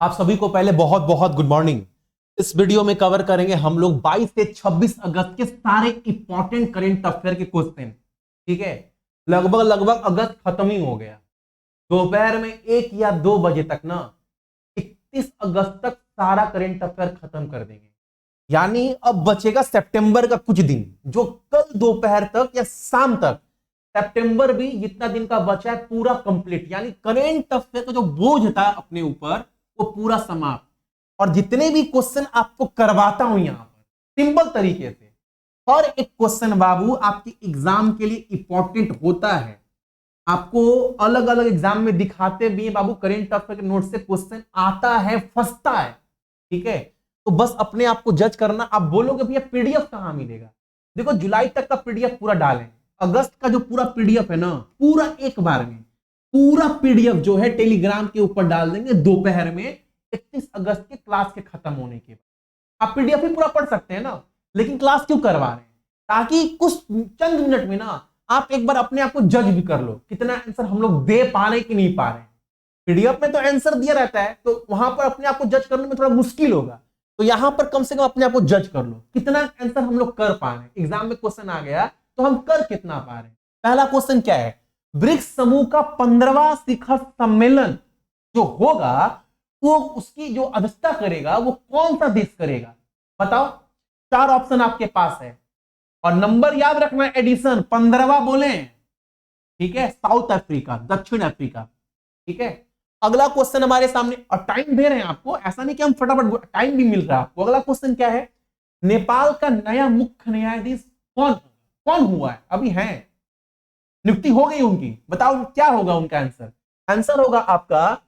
आप सभी को पहले बहुत बहुत गुड मॉर्निंग। इस वीडियो में कवर करेंगे हम लोग 22 से 26 अगस्त के सारे इंपॉर्टेंट करंट अफेयर के क्वेश्चन। ठीक है, लगभग अगस्त खत्म ही हो गया। दोपहर में 1 या 2 बजे तक ना 31 अगस्त तक सारा करंट अफेयर खत्म कर देंगे। यानी अब बचेगा सितंबर का कुछ दिन, जो कल दोपहर तक या शाम तक सितंबर भी जितना दिन का बचा है पूरा कंप्लीट। यानी करंट अफेयर का जो बोझ था अपने ऊपर वो पूरा समाप्त। और जितने भी क्वेश्चन आपको करवाता हूं यहां पर सिंपल तरीके से, हर एक क्वेश्चन बाबू आपके एग्जाम के लिए इंपॉर्टेंट होता है। आपको अलग अलग एग्जाम में दिखाते भी है बाबू, करंट अफेयर के नोट से क्वेश्चन आता है, फंसता है। ठीक है, तो बस अपने आप को जज करना। आप बोलोगे भैया पीडीएफ कहां मिलेगा? देखो जुलाई तक का पीडीएफ पूरा डालें, अगस्त का जो पूरा पीडीएफ है ना पूरा एक बार में पूरा पीडीएफ जो है टेलीग्राम के ऊपर डाल देंगे दोपहर में 31 अगस्त के क्लास के खत्म होने के बाद। आप पीडीएफ ही पूरा पढ़ सकते हैं ना, लेकिन क्लास क्यों करवा रहे हैं? ताकि कुछ चंद मिनट में ना आप एक बार अपने आप को जज भी कर लो कितना आंसर हम लोग दे पा रहे हैं कि नहीं पा रहे हैं। पीडीएफ में तो आंसर दिया रहता है, तो वहां पर अपने आप को जज करने में थोड़ा मुश्किल होगा। तो यहां पर कम से कम अपने आप को जज कर लो कितना आंसर हम लोग कर पा रहे हैं। एग्जाम में क्वेश्चन आ गया तो हम कर कितना पा रहे हैं। पहला क्वेश्चन क्या है? ब्रिक्स समूह का 15वां शिखर सम्मेलन जो होगा वो उसकी जो अध्यक्षता करेगा वो कौन सा देश करेगा? बताओ। 4 ऑप्शन आपके पास है और नंबर याद रखना, एडिशन 15वां बोले। ठीक है, साउथ अफ्रीका, दक्षिण अफ्रीका। ठीक है, अगला क्वेश्चन हमारे सामने, और टाइम दे रहे हैं आपको, ऐसा नहीं कि हम फटाफट, टाइम भी मिल रहा है आपको। अगला क्वेश्चन क्या है? नेपाल का नया मुख्य न्यायाधीश कौन हुआ है? अभी है, नियुक्ति हो गई उनकी। बताओ क्या होगा उनका आंसर? आंसर होगा आपका,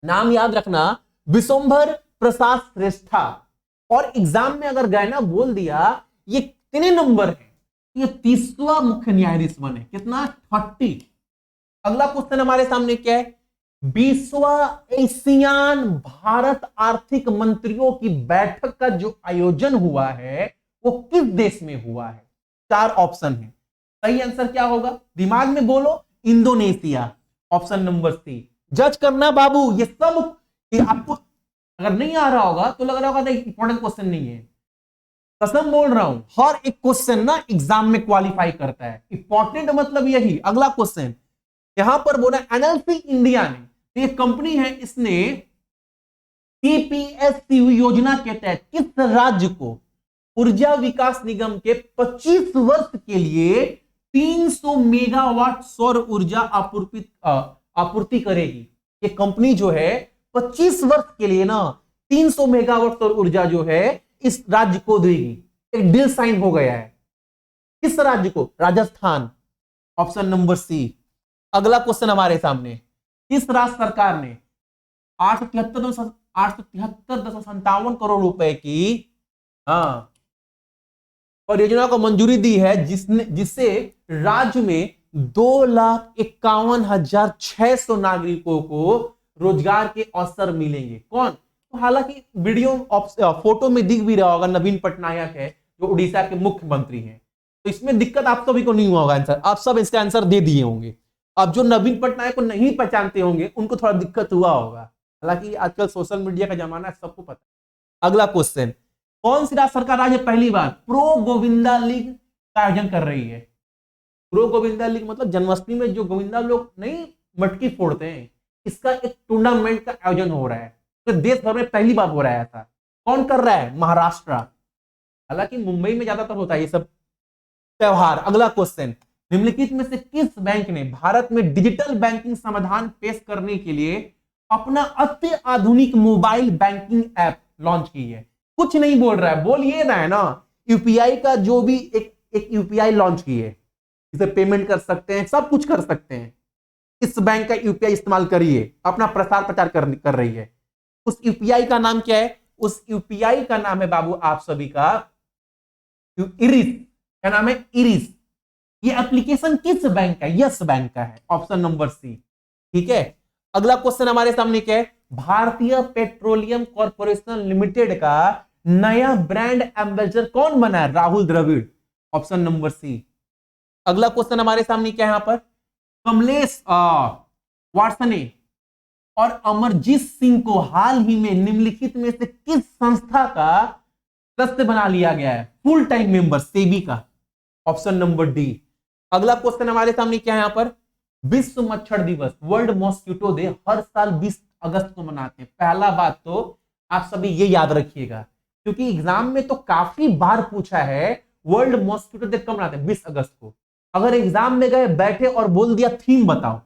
नाम याद रखना, विशंभर प्रसाद श्रेष्ठा। और एग्जाम में अगर गए ना बोल दिया ये कितने नंबर है, ये 30वां मुख्य न्यायाधीश बने। कितना? 30। अगला क्वेश्चन हमारे सामने क्या है? 20वां एशियान भारत आर्थिक मंत्रियों की बैठक का जो आयोजन हुआ है वो किस देश में हुआ है? 4 ऑप्शन है, सही आंसर क्या होगा? दिमाग में बोलो, इंडोनेशिया, ऑप्शन नंबर सी। जज करना बाबू, ये सब ये आपको अगर नहीं आ रहा होगा तो लग रहा होगा नहीं इंपॉर्टेंट क्वेश्चन नहीं है। कसम बोल रहा हूं, हर एक क्वेश्चन ना एग्जाम में क्वालिफाई करता है। इंपॉर्टेंट मतलब यही। अगला क्वेश्चन यहां पर बोला, एनएलसी इंडिया ने, ये कंपनी है, इसने सीपीएससी योजना के तहत किस राज्य को ऊर्जा विकास निगम के 25 वर्ष के लिए 300 मेगावाट सौर ऊर्जा आपूर्ति करेगी? ये कंपनी जो है 25 वर्ष के लिए ना 300 मेगावाट सौर ऊर्जा जो है इस राज्य को देगी। एक डील साइन हो गया है। किस राज्य को? Rajasthan, option number C. अगला क्वेश्चन हमारे सामने, किस राज्य सरकार ने 873.57 करोड़ रुपए की परियोजना को मंजूरी दी है, जिससे राज्य में 2,51,600 नागरिकों को रोजगार के अवसर मिलेंगे। कौन? तो हालांकि वीडियो फोटो में दिख भी रहा होगा, नवीन पटनायक है जो उड़ीसा के मुख्यमंत्री हैं। तो इसमें दिक्कत आप सभी को नहीं हुआ होगा आंसर, आप सब इसका आंसर दे दिए होंगे। अब जो नवीन पटनायक को नहीं पहचानते होंगे उनको थोड़ा दिक्कत हुआ होगा, हालांकि आजकल सोशल मीडिया का जमाना है, सबको पता है। अगला क्वेश्चन, कौन सी राज्य सरकार आज पहली बार प्रो गोविंदा लीग का आयोजन कर रही है? प्रो गोविंदा लीग मतलब जन्माष्टमी में जो गोविंदा लोग नहीं मटकी फोड़ते हैं, इसका एक टूर्नामेंट का आयोजन हो रहा है। तो देश भर में पहली बार हो रहा है ऐसा। कौन कर रहा है? महाराष्ट्र। हालांकि मुंबई में ज्यादातर होता है ये सब त्योहार। अगला क्वेश्चन, निम्नलिखित में से किस बैंक ने भारत में डिजिटल बैंकिंग समाधान पेश करने के लिए अपना अति आधुनिक मोबाइल बैंकिंग ऐप लॉन्च की है? कुछ नहीं बोल रहा है, बोल ये रहा है ना, यूपीआई का जो भी एक यूपीआई लॉन्च की है, इसे पेमेंट कर सकते हैं, सब कुछ कर सकते हैं। इस बैंक का यूपीआई इस्तेमाल करिए, अपना प्रसार प्रचार कर रही है। उस यूपीआई का नाम क्या है? उस यूपीआई का नाम है बाबू आप सभी का इरिस। क्या नाम है? इरिस। ये एप्लीकेशन किस बैंक का है? यस बैंक का है, ऑप्शन नंबर सी। ठीक है, अगला क्वेश्चन हमारे सामने क्या है? भारतीय पेट्रोलियम कॉर्पोरेशन लिमिटेड का नया ब्रांड एम्बेसडर कौन बना है? Rahul Dravid, option number C. अगला क्वेश्चन हमारे सामने क्या है? यहां पर कमलेश वार्ष्णेय और अमरजीत सिंह को हाल ही में निम्नलिखित में से किस संस्था का सदस्य बना लिया गया है, फुल टाइम मेंबर सेबी का? Option number D. अगला क्वेश्चन हमारे सामने क्या है यहां पर, विश्व मच्छर दिवस, वर्ल्ड मॉस्किटो डे हर साल 20 अगस्त को मनाते हैं। पहला बात तो आप सभी ये याद रखिएगा, क्योंकि एग्जाम में तो काफी बार पूछा है वर्ल्ड मॉस्किटो डे कब मनाते हैं, 20 अगस्त को। अगर एग्जाम में गए बैठे और बोल दिया थीम बताओ,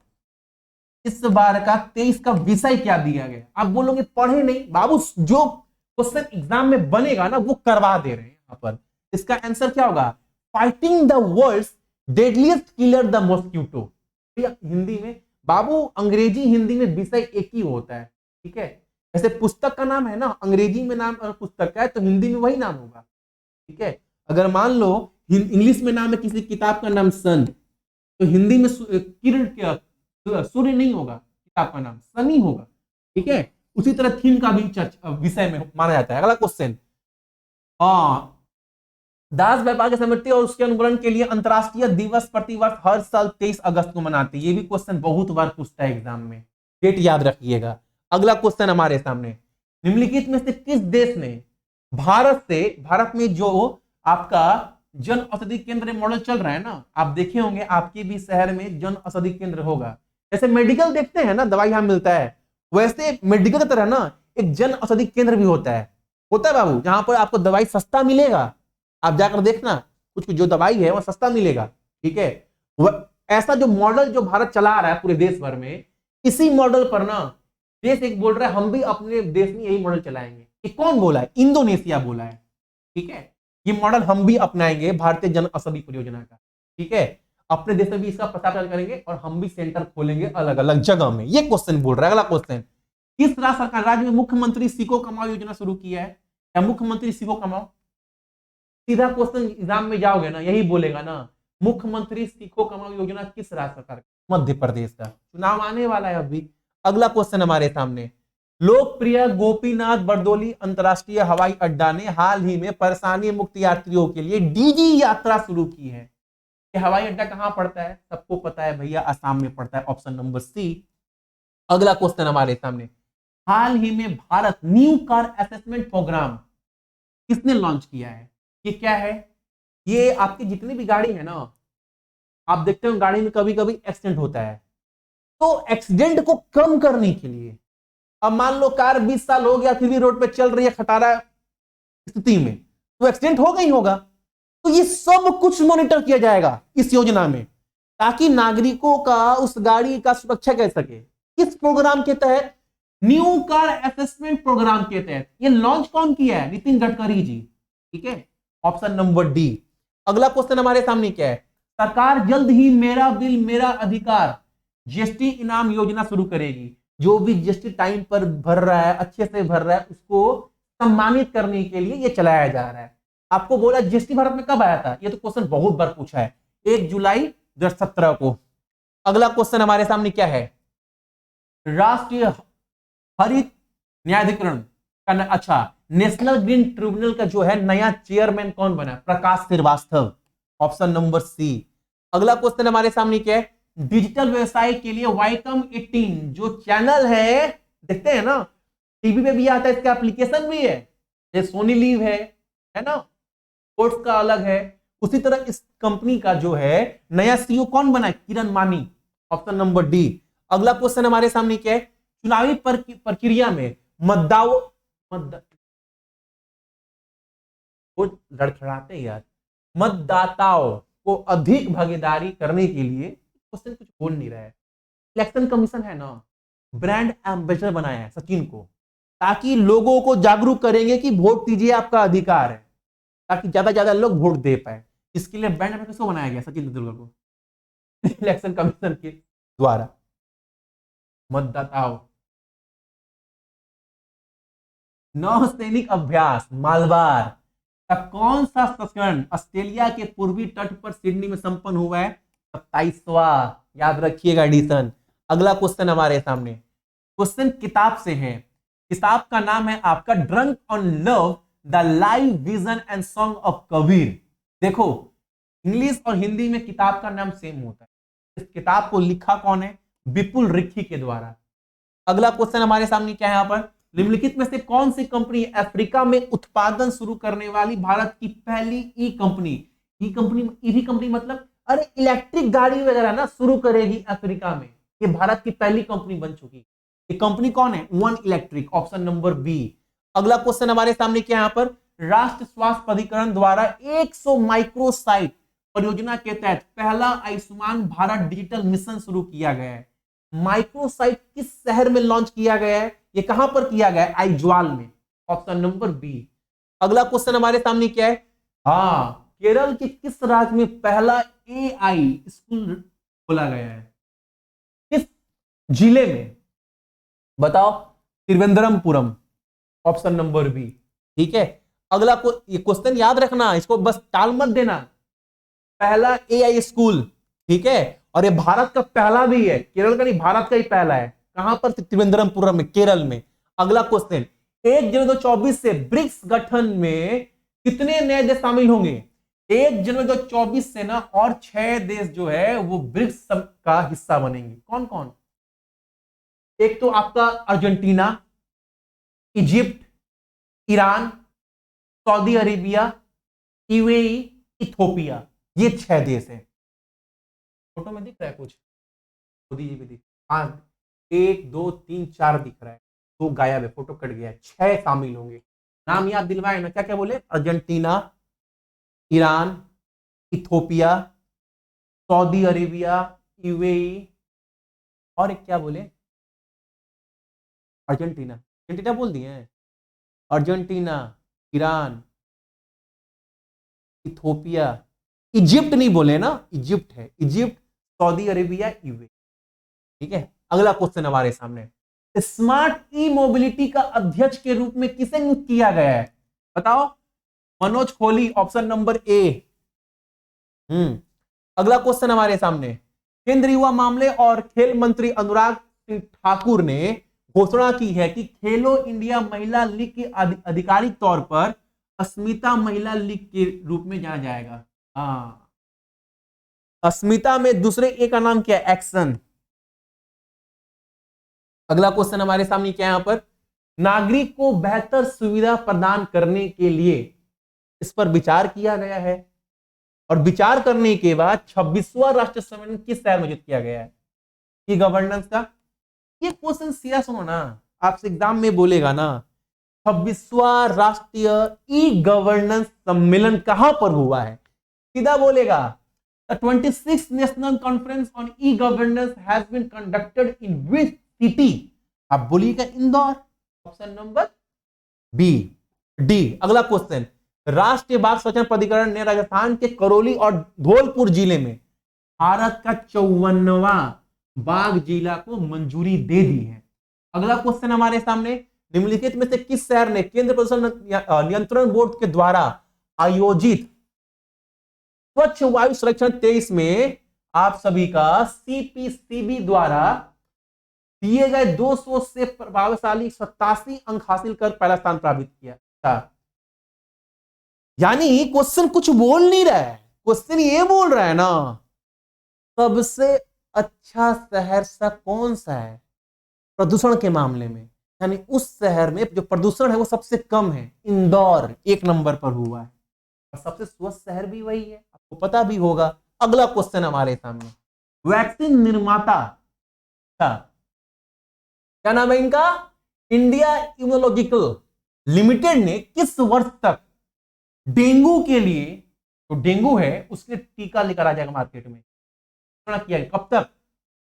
इस बार का 23 का विषय क्या दिया गया, आप बोलोगे पढ़े नहीं बाबू, जो क्वेश्चन एग्जाम में बनेगा ना वो करवा दे रहे हैं यहां पर। इसका आंसर क्या होगा, fighting the world's deadliest killer the mosquito. Hindi में बाबू, अंग्रेजी हिंदी में विषय एक ही होता है, ठीक है। जैसे पुस्तक का नाम है ना, अंग्रेजी में नाम पुस्तक का है तो हिंदी में वही नाम होगा, ठीक है। अगर मान लो इंग्लिश में नाम है किसी किताब का नाम सन, तो हिंदी में किरण क्या, सूर्य नहीं होगा, किताब का नाम सनी होगा, ठीक है। उसी तरह थीम का भी विषय में माना जाता है। अगला क्वेश्चन, हाँ, दास व्यापार की समिति और उसके अनुकूलन के लिए अंतरराष्ट्रीय दिवस प्रतिवर्ष हर साल 23 अगस्त को मनाते हैं। ये भी क्वेश्चन बहुत बार पूछता है एग्जाम में, डेट याद रखिएगा। अगला क्वेश्चन हमारे सामने, निम्नलिखित में से किस देश ने भारत में जो आपका जन औषधि केंद्र मॉडल चल रहा है ना, आप देखे होंगे आपके भी शहर में जन औषधि केंद्र होगा। जैसे मेडिकल देखते हैं ना, दवाई यहां मिलता है, वैसे मेडिकल की तरह ना एक जन औषधि केंद्र भी होता है बाबू, जहां पर आपको दवाई सस्ता मिलेगा। आप जाकर देखना, कुछ जो दवाई है वो सस्ता मिलेगा, ठीक है। ऐसा जो मॉडल जो भारत चला रहा है पूरे देश भर में, इसी मॉडल पर ना देश एक बोल रहा है हम भी अपने देश में यही मॉडल चलाएंगे। ये कौन बोला है, इंडोनेशिया बोला है, ठीक है। ये मॉडल हम भी अपनाएंगे भारतीय जन औषधि परियोजना का, ठीक है। अपने देश में भी इसका प्रचार करेंगे और हम भी सेंटर खोलेंगे अलग अलग जगह में, ये क्वेश्चन बोल रहा है। अगला क्वेश्चन, किस राज्य सरकार राज्य में मुख्यमंत्री सीखो कमाओ योजना शुरू किया है, या मुख्यमंत्री सीखो कमाओ? सीधा क्वेश्चन एग्जाम में जाओगे ना यही बोलेगा ना, मुख्यमंत्री सीखो कमाओ योजना किस राज्य सरकार? मध्य प्रदेश का। चुनाव आने वाला है अभी। अगला क्वेश्चन हमारे सामने, लोकप्रिय गोपीनाथ बरदोली अंतरराष्ट्रीय हवाई अड्डा ने हाल ही में परेशानी मुक्त यात्रियों के लिए डीजी यात्रा शुरू की है। ये हवाई अड्डा कहां पड़ता है, सबको पता है भैया, असम में पड़ता है, ऑप्शन नंबर सी। अगला क्वेश्चन हमारे सामने, हाल ही में Bharat new car assessment program किसने लॉन्च किया है? ये क्या है, ये आपकी जितनी भी गाड़ी है ना, आप देखते हो गाड़ी में कभी कभी एक्सीडेंट होता है, तो एक्सीडेंट को कम करने के लिए, अब मान लो कार 20 साल हो गया फिर भी रोड पे चल रही है खटारा स्थिति में, तो एक्सीडेंट होगा ही होगा। तो ये सब कुछ मॉनिटर किया जाएगा इस योजना में, ताकि नागरिकों का उस गाड़ी का सुरक्षा कर सके। किस प्रोग्राम के तहत? न्यू कार असेसमेंट प्रोग्राम के तहत। ये लॉन्च कौन किया है? नितिन गडकरी जी, ठीक है, ऑप्शन नंबर डी। अगला क्वेश्चन हमारे सामने क्या है, सरकार जल्द ही मेरा बिल मेरा अधिकार जीएसटी इनाम योजना शुरू करेगी। जो भी जीएसटी टाइम पर भर रहा है, अच्छे से भर रहा है, उसको सम्मानित करने के लिए ये चलाया जा रहा है। आपको बोला जीएसटी भारत में कब आया था, ये तो क्वेश्चन बहुत बार पूछा है, 1 जुलाई 2017 को। अगला क्वेश्चन हमारे सामने क्या है, राष्ट्रीय हरित न्यायाधिकरण का, अच्छा, नेशनल ग्रीन ट्रिब्यूनल का जो है नया चेयरमैन कौन बना? प्रकाश श्रीवास्तव, ऑप्शन नंबर सी। अगला क्वेश्चन हमारे सामने क्या है, डिजिटल व्यवसाय के लिए वाईकॉम 18 जो चैनल है, देखते हैं ना टीवी पे भी आता है, इसका एप्लीकेशन भी है, ये सोनी लीव है ना, स्पोर्ट्स का अलग है। उसी तरह इस कंपनी का जो है नया सीईओ कौन बना है? किरण मानी, ऑप्शन नंबर डी। अगला क्वेश्चन हमारे सामने क्या है, चुनावी प्रक्रिया में लड़खड़ाते यार, मतदाताओं को अधिक भागीदारी करने के लिए क्वेश्चन कुछ बोल नहीं रहा है। इलेक्शन कमीशन है ना, ब्रांड एम्बेसडर बनाया है सचिन को, ताकि लोगों को जागरूक करेंगे कि वोट दीजिए, आपका अधिकार है, ताकि ज्यादा लोग वोट दे पाए। इसके लिए ब्रांड एम्बेसडर किसको बनाया गया? सचिन तेंदुलकर को, इलेक्शन कमीशन के द्वारा। मतदाताओं, नौसैनिक अभ्यास मालबार का कौन सा संस्करण ऑस्ट्रेलिया के पूर्वी तट पर सिडनी में संपन्न हुआ है? 27वां, याद रखिएगा एडिशन। अगला क्वेश्चन हमारे सामने, क्वेश्चन किताब से है, किताब का नाम है आपका drunk on love the live vision and song of Kabir. देखो इंग्लिश और हिंदी में किताब का नाम सेम होता है। इस किताब को लिखा कौन है? विपुल रिक्की के द्वारा। अगला क्वेश्चन हमारे सामने क्या है यहां पर, निम्नलिखित में से कौन सी कंपनी अफ्रीका में उत्पादन शुरू करने वाली भारत की पहली ई कंपनी, ईवी कंपनी मतलब अरे इलेक्ट्रिक गाड़ी वगैरह ना शुरू करेगी अफ्रीका में, ये भारत की पहली कंपनी बन चुकी। ये कंपनी कौन है, one electric, option number B. अगला क्वेश्चन हमारे सामने क्या यहां पर, राष्ट्रीय स्वास्थ्य प्राधिकरण द्वारा 100 माइक्रोसाइट परियोजना के तहत पहला आयुष्मान भारत डिजिटल मिशन शुरू किया गया है। माइक्रोसाइट किस शहर में लॉन्च किया गया है, ये कहां पर किया गया है, आइजवाल में, ऑप्शन नंबर बी। अगला क्वेश्चन हमारे सामने क्या है, हाँ केरल के किस राज्य में पहला एआई स्कूल खोला गया है, किस जिले में, बताओ, त्रिवेंद्रमपुरम, ऑप्शन नंबर बी। ठीक है, अगला ये क्वेश्चन याद रखना, इसको बस टाल मत देना, पहला एआई स्कूल, ठीक है, और ये भारत का पहला भी है, केरल का नहीं, भारत का ही पहला है, कहां पर, त्रिवेंद्रमपुरम में, केरल में। अगला क्वेश्चन, 1 जनवरी 2024 से ब्रिक्स गठन में कितने नए देश शामिल होंगे, 1 जनवरी 2024 से ना और 6 देश जो है वो ब्रिक्स का हिस्सा बनेंगे। कौन कौन, एक तो आपका Argentina, Egypt, Iran, Saudi Arabia, UAE, Ethiopia, ये 6 देश है। फोटो में दिख रहा है कुछ, मोदी जी भी दिख, हाँ 1 2 3 4 दिख रहा है, 2 गायब है, फोटो कट गया है, 6 शामिल होंगे। नाम याद दिलवाए ना, क्या क्या बोले, Argentina, Iran, Ethiopia, Saudi Arabia, UAE, और एक क्या बोले, अर्जेंटीना, अर्जेंटीना बोल दिए हैं, अर्जेंटीना, ईरान, इथोपिया, इजिप्ट नहीं बोले ना, इजिप्ट है, इजिप्ट, सऊदी अरेबिया, यूएई। ठीक है, अगला क्वेश्चन हमारे सामने, स्मार्ट ई मोबिलिटी का अध्यक्ष के रूप में किसे नियुक्त किया गया है, बताओ, मनोज खोली, ऑप्शन नंबर ए। अगला क्वेश्चन हमारे सामने, केंद्रीय युवा मामले और खेल मंत्री अनुराग सिंह ठाकुर ने घोषणा की है कि खेलो इंडिया महिला लीग के आधिकारिक तौर पर अस्मिता महिला लीग के रूप में जाना जाएगा। हाँ, अस्मिता में दूसरे ए का नाम क्या है, एक्शन। अगला क्वेश्चन हमारे सामने क्या है यहां पर, नागरिक को बेहतर सुविधा प्रदान करने के लिए इस पर विचार किया गया है, और विचार करने के बाद 26वां राष्ट्रीय सम्मेलन किस शहर में आयोजित किया गया है, ई गवर्नेंस का। ये क्वेश्चन सीधा सुनो ना, आपसे एग्जाम में बोलेगा ना, 26वां राष्ट्रीय ई गवर्नेंस सम्मेलन कहां पर हुआ है, सीधा बोलेगा, The 26th National Conference on E-Governance has been conducted in which city? आप बोलिएगा Indore, option number B, D. अगला क्वेश्चन, राष्ट्रीय बाघ संरक्षण प्राधिकरण ने राजस्थान के करौली और धौलपुर जिले में भारत का 54वां बाघ जिला को मंजूरी दे दी है। अगला क्वेश्चन हमारे सामने, निम्नलिखित में से किस शहर ने केंद्र प्रदूषण नियंत्रण बोर्ड के द्वारा आयोजित स्वच्छ वायु सर्वेक्षण 23 में आप सभी का सीपीसीबी द्वारा दिए गए 200 से प्रभावशाली 87 अंक हासिल कर पहला स्थान प्राप्त किया। यानी क्वेश्चन कुछ बोल नहीं रहा है, क्वेश्चन ये बोल रहा है ना, सबसे अच्छा शहर सा कौन सा है प्रदूषण के मामले में, यानी उस शहर में जो प्रदूषण है वो सबसे कम है, इंदौर 1 नंबर पर हुआ है, और सबसे स्वच्छ शहर भी वही है, आपको पता भी होगा। अगला क्वेश्चन हमारे सामने, वैक्सीन निर्माता का क्या नाम है इनका, इंडिया इम्यूनोलॉजिकल लिमिटेड ने किस वर्ष तक डेंगू के लिए, तो डेंगू है उसके टीका लेकर आ जाएगा मार्केट में, किया कब तक,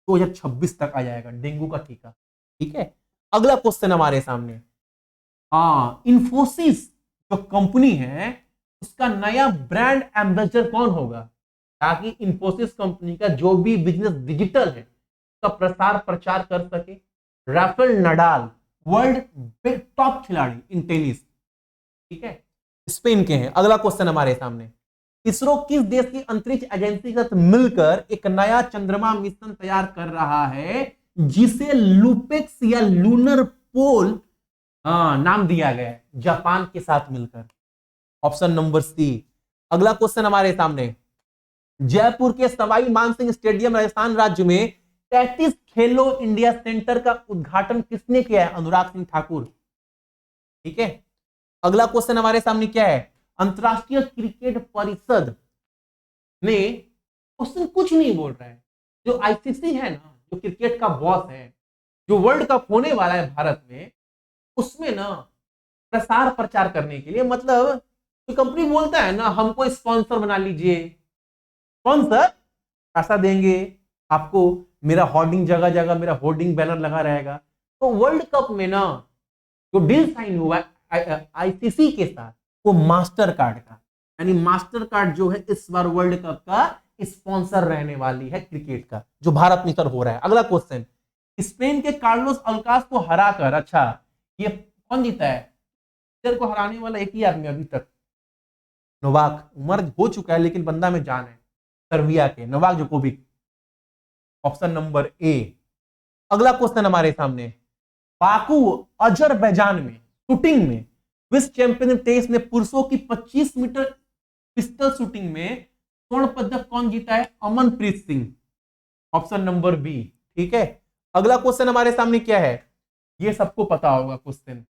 2026 तक आ जाएगा डेंगू का टीका। ठीक है, अगला क्वेश्चन हमारे सामने, इंफोसिस जो कंपनी है उसका नया ब्रांड एम्बेसडर कौन होगा, ताकि इंफोसिस कंपनी का जो भी बिजनेस डिजिटल है उसका प्रसार प्रचार कर सके। राफेल नडाल वर्ल्ड टॉप खिलाड़ी इन टेनिस, ठीक है, स्पेन के हैं। अगला क्वेश्चन हमारे सामने, इसरो किस देश की अंतरिक्ष एजेंसी के साथ मिलकर एक नया चंद्रमा मिशन तैयार कर रहा है जिसे लुपेक्स या लूनर पोल नाम दिया गया है, जापान के साथ मिलकर, ऑप्शन नंबर सी। अगला क्वेश्चन हमारे सामने, जयपुर के सवाई मानसिंह स्टेडियम राजस्थान राज्य में 33 खेलो इंडिया सेंटर का उद्घाटन किसने किया है? अनुराग सिंह ठाकुर। ठीक है, अगला क्वेश्चन हमारे सामने क्या है? अंतरराष्ट्रीय क्रिकेट परिषद ने, क्वेश्चन कुछ नहीं बोल रहा है, जो आईसीसी है ना, जो क्रिकेट का बॉस है, जो वर्ल्ड कप होने वाला है भारत में, उसमें ना प्रसार प्रचार करने के लिए, मतलब कोई कंपनी बोलता है ना हमको स्पॉन्सर बना लीजिए, स्पॉन्सर पैसा देंगे आपको, मेरा होर्डिंग जगह जगह मेरा होर्डिंग बैनर लगा रहेगा। तो वर्ल्ड कप में ना जो डील साइन हुआ है आईसीसी के साथ, वो मास्टर कार्ड का, यानी मास्टर कार्ड जो है इस बार वर्ल्ड कप का स्पॉन्सर रहने वाली है क्रिकेट का, जो भारत में सर हो रहा है। अगला क्वेश्चन, स्पेन के कार्लोस अल्कास को हराकर, अच्छा ये कौन जीता है? को हराने वाला एक ही आदमी अभी तक, नोवाक, उम्र हो चुका है लेकिन बंदा में जान है, सर्बिया के Novak Djokovic. Option number A. अगला क्वेश्चन हमारे सामने, बाकू अजरबैजान में शूटिंग में विश्व चैंपियन टेस्ट में पुरुषों की 25 मीटर पिस्टल शूटिंग में स्वर्ण पदक कौन जीता है? Amanpreet Singh. Option number B. ठीक है, अगला क्वेश्चन हमारे सामने क्या है? ये सबको पता होगा क्वेश्चन,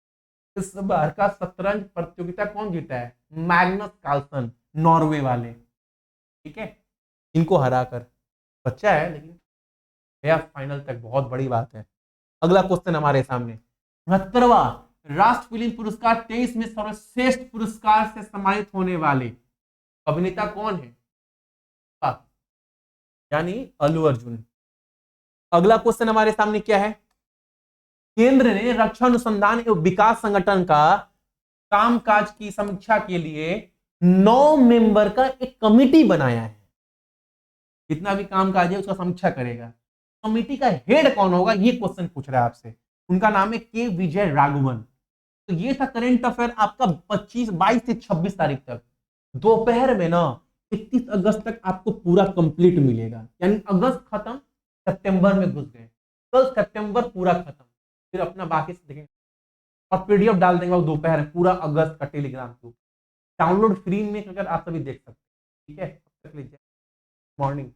इस बार का शतरंज प्रतियोगिता कौन जीता है? मैग्नस कार्लसन, नॉर्वे वाले। ठीक है, इनको हराकर, बच्चा है लेकिन गया फाइनल तक, बहुत बड़ी बात है। अगला क्वेश्चन हमारे सामने, 69वां राष्ट्र फिल्म पुरस्कार 23 में सर्वश्रेष्ठ पुरस्कार से सम्मानित होने वाले अभिनेता कौन है? यानी अल्लू अर्जुन। अगला क्वेश्चन हमारे सामने क्या है? केंद्र ने रक्षा अनुसंधान एवं विकास संगठन का कामकाज की समीक्षा के लिए 9 मेंबर का एक कमिटी बनाया है। जितना भी कामकाज है उसका समीक्षा करेगा। कमिटी का हेड कौन होगा, ये क्वेश्चन पूछ रहा है आपसे। उनका नाम है के विजय राघवन। तो ये था करंट अफेयर आपका 22 से 26 तारीख तक। दोपहर में ना 31 अगस्त तक आपको पूरा कंप्लीट मिलेगा, यानी अगस्त खत्म, सितंबर में घुस गए, कल सितंबर पूरा खत्म, फिर अपना बाकी से देखेंगे और पीडीएफ डाल देंगे दोपहर में पूरा अगस्त का टेलीग्राम के ऊपर। डाउनलोड फ्री में अगर आप सभी देख सकते हैं। ठीक है, तक लीजिए, मॉर्निंग।